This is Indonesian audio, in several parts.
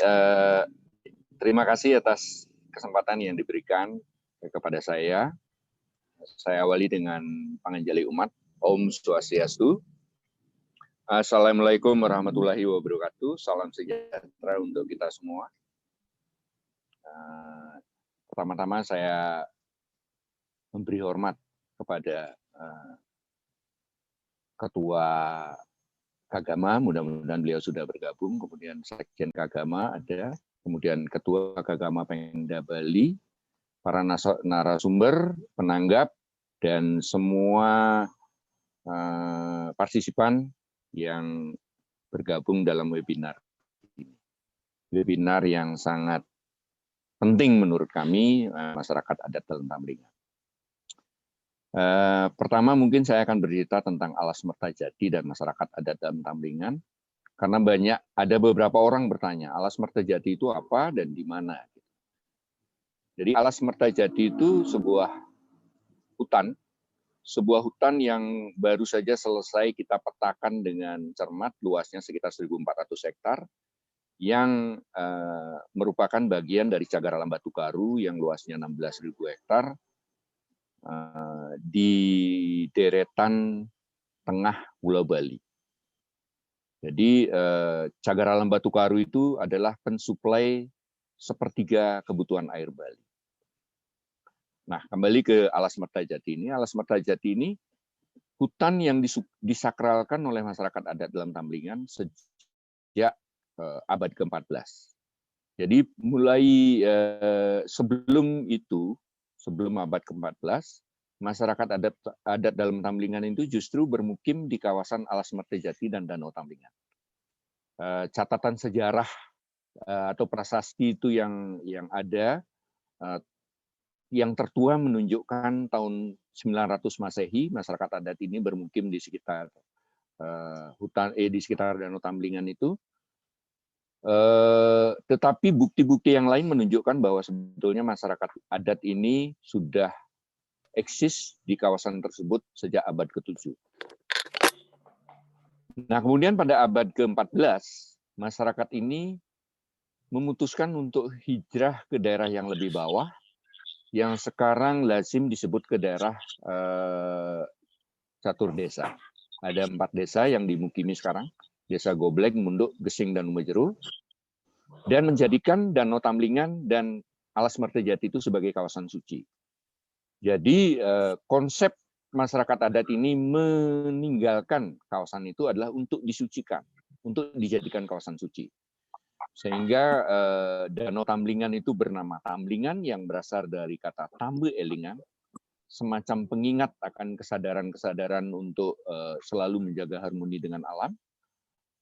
eh, terima kasih atas kesempatan yang diberikan kepada saya. Saya awali dengan panganjali umat. Om Swastiastu. Assalamualaikum warahmatullahi wabarakatuh. Salam sejahtera untuk kita semua. Pertama-tama saya memberi hormat kepada Ketua Kagama, mudah-mudahan beliau sudah bergabung, kemudian Sekjen Kagama ada, kemudian Ketua Kagama Pemda Bali, para narasumber, penanggap, dan semua partisipan yang bergabung dalam webinar ini. Webinar yang sangat penting menurut kami, masyarakat adat dalam Tamlingan. Pertama mungkin saya akan bercerita tentang Alas Mertajati dan masyarakat adat dalam Tamlingan, karena ada beberapa orang bertanya, Alas Mertajati itu apa dan di mana? Jadi Alas Mertajati itu sebuah hutan yang baru saja selesai kita petakan dengan cermat, luasnya sekitar 1.400 hektar, yang merupakan bagian dari Cagar Alam Batu Karu yang luasnya 16.000 hektar, di deretan tengah Pulau Bali. Jadi Cagar Alam Batu Karu itu adalah pensuplai sepertiga kebutuhan air Bali. Nah, kembali ke Alas Mertajati ini. Alas Mertajati ini hutan yang disakralkan oleh masyarakat adat dalam Tamlingan sejak abad ke-14. Jadi mulai sebelum abad ke-14, masyarakat adat dalam Tamlingan itu justru bermukim di kawasan Alas Mertajati dan Danau Tamlingan. Catatan sejarah atau prasasti itu yang ada, yang tertua menunjukkan tahun 900 Masehi, masyarakat adat ini bermukim di sekitar di sekitar Danau Tamlingan itu. Tetapi bukti-bukti yang lain menunjukkan bahwa sebetulnya masyarakat adat ini sudah eksis di kawasan tersebut sejak abad ke-7. Nah, kemudian pada abad ke-14, masyarakat ini memutuskan untuk hijrah ke daerah yang lebih bawah, yang sekarang lazim disebut ke daerah catur desa. Ada 4 desa yang dimukimi sekarang, Desa Goblek, Munduk, Gesing, dan Umejeru, dan menjadikan Danau Tamlingan dan Alas Mertajati itu sebagai kawasan suci. Jadi konsep masyarakat adat ini meninggalkan kawasan itu adalah untuk disucikan, untuk dijadikan kawasan suci. Sehingga Danau Tamlingan itu bernama Tamlingan yang berasal dari kata tambe elingan, semacam pengingat akan kesadaran-kesadaran untuk selalu menjaga harmoni dengan alam,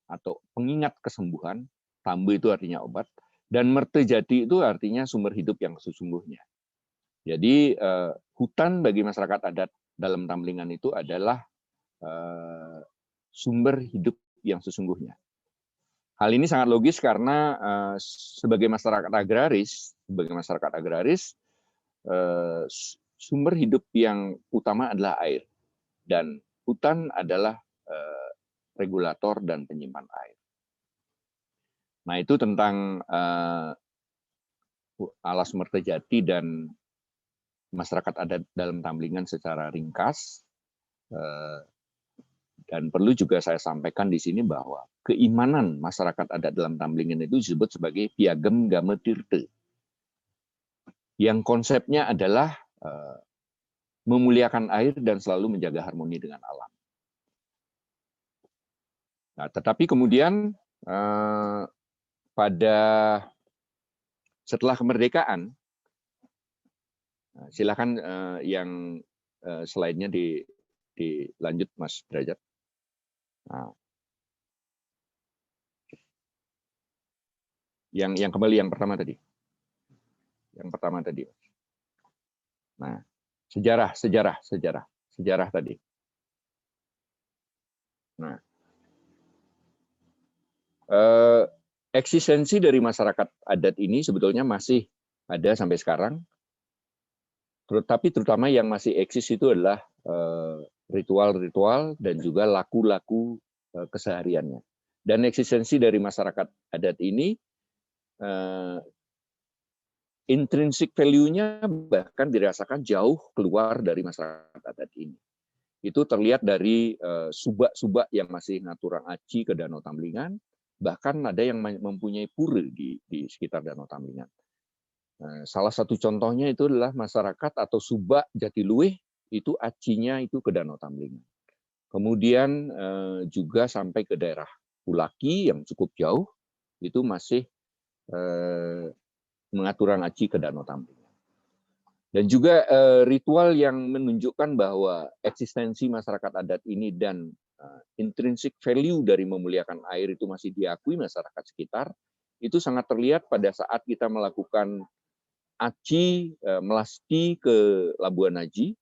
atau pengingat kesembuhan. Tambe itu artinya obat, dan Mertajati itu artinya sumber hidup yang sesungguhnya. Jadi hutan bagi masyarakat adat dalam Tamlingan itu adalah sumber hidup yang sesungguhnya. Hal ini sangat logis karena sebagai masyarakat agraris, sumber hidup yang utama adalah air, dan hutan adalah regulator dan penyimpan air. Nah, itu tentang Alas Mertajati dan masyarakat adat dalam Tamlingan secara ringkas. Dan perlu juga saya sampaikan di sini bahwa keimanan masyarakat adat dalam Tamlingan itu disebut sebagai Piagam Game Tirte, yang konsepnya adalah memuliakan air dan selalu menjaga harmoni dengan alam. Nah, tetapi kemudian setelah kemerdekaan, silakan yang slide-nya dilanjut, Mas Derajat. Nah, yang kembali yang pertama tadi. Nah, sejarah tadi. Nah, eksistensi dari masyarakat adat ini sebetulnya masih ada sampai sekarang, tapi terutama yang masih eksis itu adalah ritual-ritual dan juga laku-laku kesehariannya. Dan eksistensi dari masyarakat adat ini intrinsic value-nya bahkan dirasakan jauh keluar dari masyarakat adat ini. Itu terlihat dari subak-subak yang masih ngaturang aci ke Danau Tamlingan, bahkan ada yang mempunyai pura di sekitar Danau Tamlingan. Salah satu contohnya itu adalah masyarakat atau subak Jatiluwih, itu acinya itu ke Danau Tamlingan. Kemudian juga sampai ke daerah Bulaki yang cukup jauh, itu masih mengaturang aci ke Danau Tamlingan. Dan juga ritual yang menunjukkan bahwa eksistensi masyarakat adat ini dan intrinsic value dari memuliakan air itu masih diakui masyarakat sekitar, itu sangat terlihat pada saat kita melakukan aci melasti ke Labuan Haji,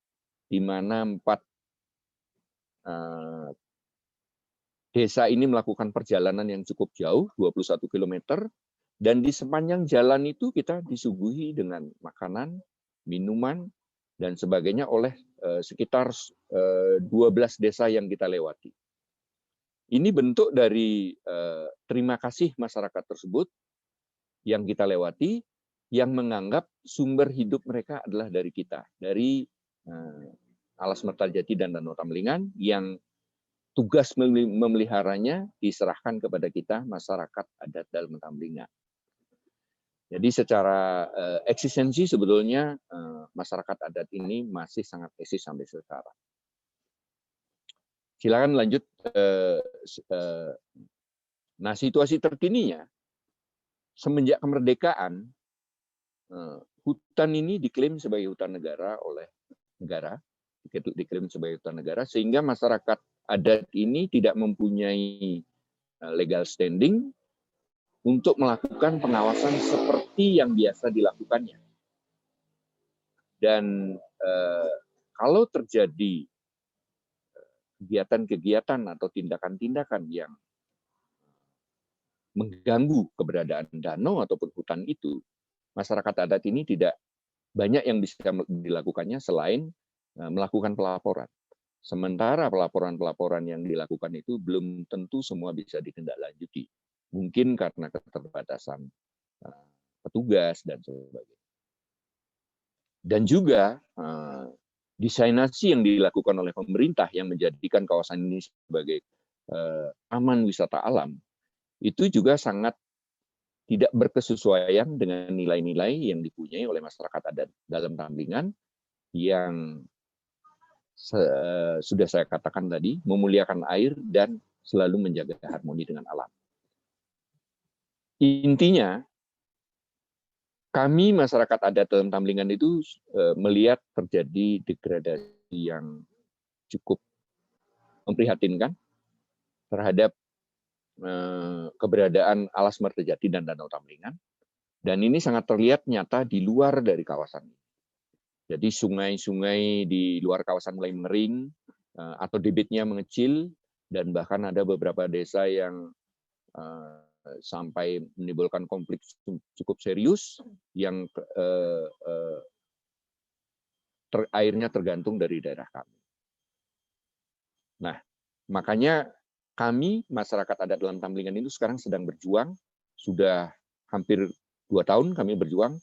di mana 4 desa ini melakukan perjalanan yang cukup jauh, 21 km, dan di sepanjang jalan itu kita disuguhi dengan makanan, minuman, dan sebagainya oleh sekitar 12 desa yang kita lewati. Ini bentuk dari terima kasih masyarakat tersebut yang kita lewati, yang menganggap sumber hidup mereka adalah dari kita, dari Alas Mertajati dan Danau Tamlingan, yang tugas memeliharanya diserahkan kepada kita, masyarakat adat Danau Tamlingan. Jadi secara eksistensi sebetulnya masyarakat adat ini masih sangat eksis sampai sekarang. Silakan lanjut. Nah, situasi terkininya, semenjak kemerdekaan, hutan ini diklaim sebagai hutan negara oleh negara, diklaim sebagai hutan negara, sehingga masyarakat adat ini tidak mempunyai legal standing untuk melakukan pengawasan seperti yang biasa dilakukannya. Dan kalau terjadi kegiatan-kegiatan atau tindakan-tindakan yang mengganggu keberadaan danau ataupun hutan itu, masyarakat adat ini tidak banyak yang bisa dilakukannya selain melakukan pelaporan. Sementara pelaporan-pelaporan yang dilakukan itu belum tentu semua bisa ditindaklanjuti. Mungkin karena keterbatasan petugas dan sebagainya. Dan juga desainasi yang dilakukan oleh pemerintah yang menjadikan kawasan ini sebagai taman wisata alam, itu juga sangat tidak berkesesuaian dengan nilai-nilai yang dipunyai oleh masyarakat adat dalam Tamlingan yang sudah saya katakan tadi, memuliakan air dan selalu menjaga harmoni dengan alam. Intinya, kami masyarakat adat dalam Tamlingan itu melihat terjadi degradasi yang cukup memprihatinkan terhadap keberadaan Alas Mertajati dan Danau Tamlingan, dan ini sangat terlihat nyata di luar dari kawasan ini. Jadi sungai-sungai di luar kawasan mulai mengering atau debitnya mengecil, dan bahkan ada beberapa desa yang sampai menimbulkan konflik cukup serius yang airnya tergantung dari daerah kami. Nah, makanya kami, masyarakat adat dalam Tamlingan itu sekarang sedang berjuang, sudah hampir 2 tahun kami berjuang,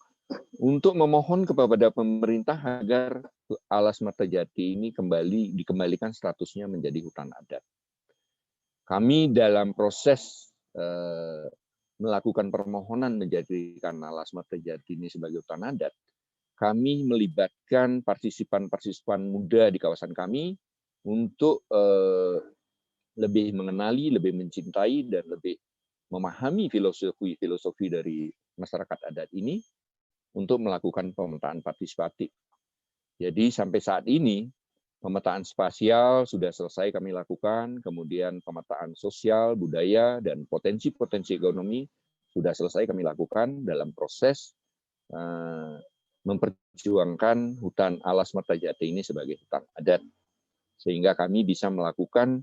untuk memohon kepada pemerintah agar Alas Mertajati ini dikembalikan statusnya menjadi hutan adat. Kami dalam proses melakukan permohonan menjadikan Alas Mertajati ini sebagai hutan adat, kami melibatkan partisipan-partisipan muda di kawasan kami untuk lebih mengenali, lebih mencintai, dan lebih memahami filosofi dari masyarakat adat ini untuk melakukan pemetaan partisipatif. Jadi sampai saat ini, pemetaan spasial sudah selesai kami lakukan, kemudian pemetaan sosial, budaya, dan potensi-potensi ekonomi sudah selesai kami lakukan dalam proses memperjuangkan hutan Alas Mertajati ini sebagai hutan adat, sehingga kami bisa melakukan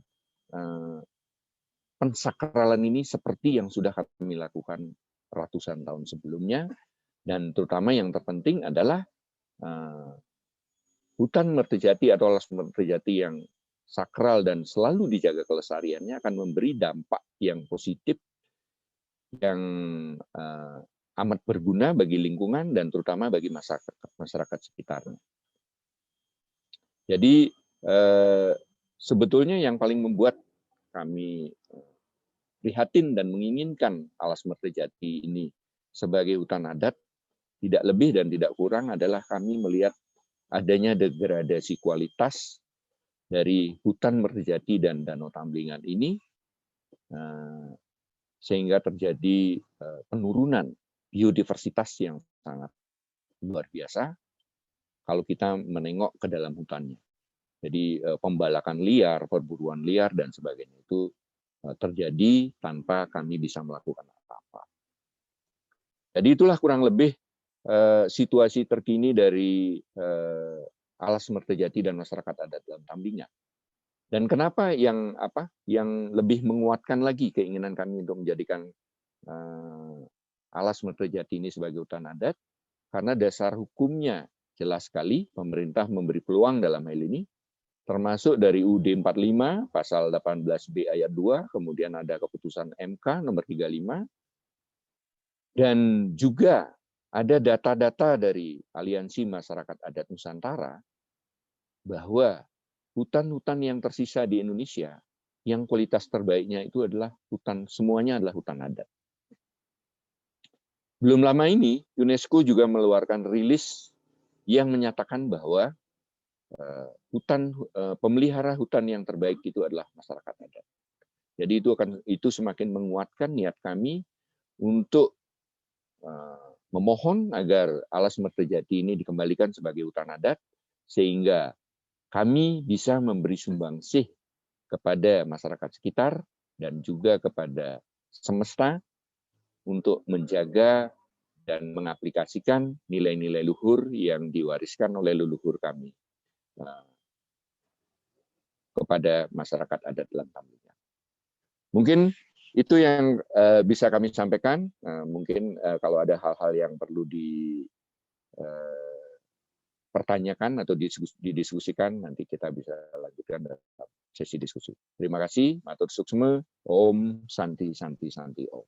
pensakralan ini seperti yang sudah kami lakukan ratusan tahun sebelumnya, dan terutama yang terpenting adalah hutan Mertajati atau Alas Mertajati yang sakral dan selalu dijaga kelestariannya akan memberi dampak yang positif yang amat berguna bagi lingkungan dan terutama bagi masyarakat sekitarnya. Jadi sebetulnya yang paling membuat kami prihatin dan menginginkan Alas Mertajati ini sebagai hutan adat tidak lebih dan tidak kurang adalah kami melihat adanya degradasi kualitas dari hutan Mertajati dan Danau Tamblingan ini sehingga terjadi penurunan biodiversitas yang sangat luar biasa kalau kita menengok ke dalam hutannya. Jadi pembalakan liar, perburuan liar, dan sebagainya itu terjadi tanpa kami bisa melakukan apa-apa. Jadi itulah kurang lebih situasi terkini dari Alas Mertajati dan masyarakat adat dalam Tamblingan. Dan kenapa yang lebih menguatkan lagi keinginan kami untuk menjadikan Alas Mertajati ini sebagai hutan adat, karena dasar hukumnya jelas sekali, pemerintah memberi peluang dalam hal ini, termasuk dari UUD 45 pasal 18B ayat 2, kemudian ada keputusan MK nomor 35, dan juga ada data-data dari Aliansi Masyarakat Adat Nusantara bahwa hutan-hutan yang tersisa di Indonesia yang kualitas terbaiknya itu adalah semuanya adalah hutan adat. Belum lama ini UNESCO juga mengeluarkan rilis yang menyatakan bahwa pemelihara hutan yang terbaik itu adalah masyarakat adat. Jadi itu semakin menguatkan niat kami untuk memohon agar Alas Mertajati ini dikembalikan sebagai hutan adat sehingga kami bisa memberi sumbangsih kepada masyarakat sekitar dan juga kepada semesta untuk menjaga dan mengaplikasikan nilai-nilai luhur yang diwariskan oleh leluhur kami kepada masyarakat adat dalam Tamblingan. Mungkin itu yang bisa kami sampaikan. Mungkin kalau ada hal-hal yang perlu dipertanyakan atau didiskusikan, nanti kita bisa lanjutkan dalam sesi diskusi. Terima kasih. Matur suksma. Om Santi Santi Santi Om.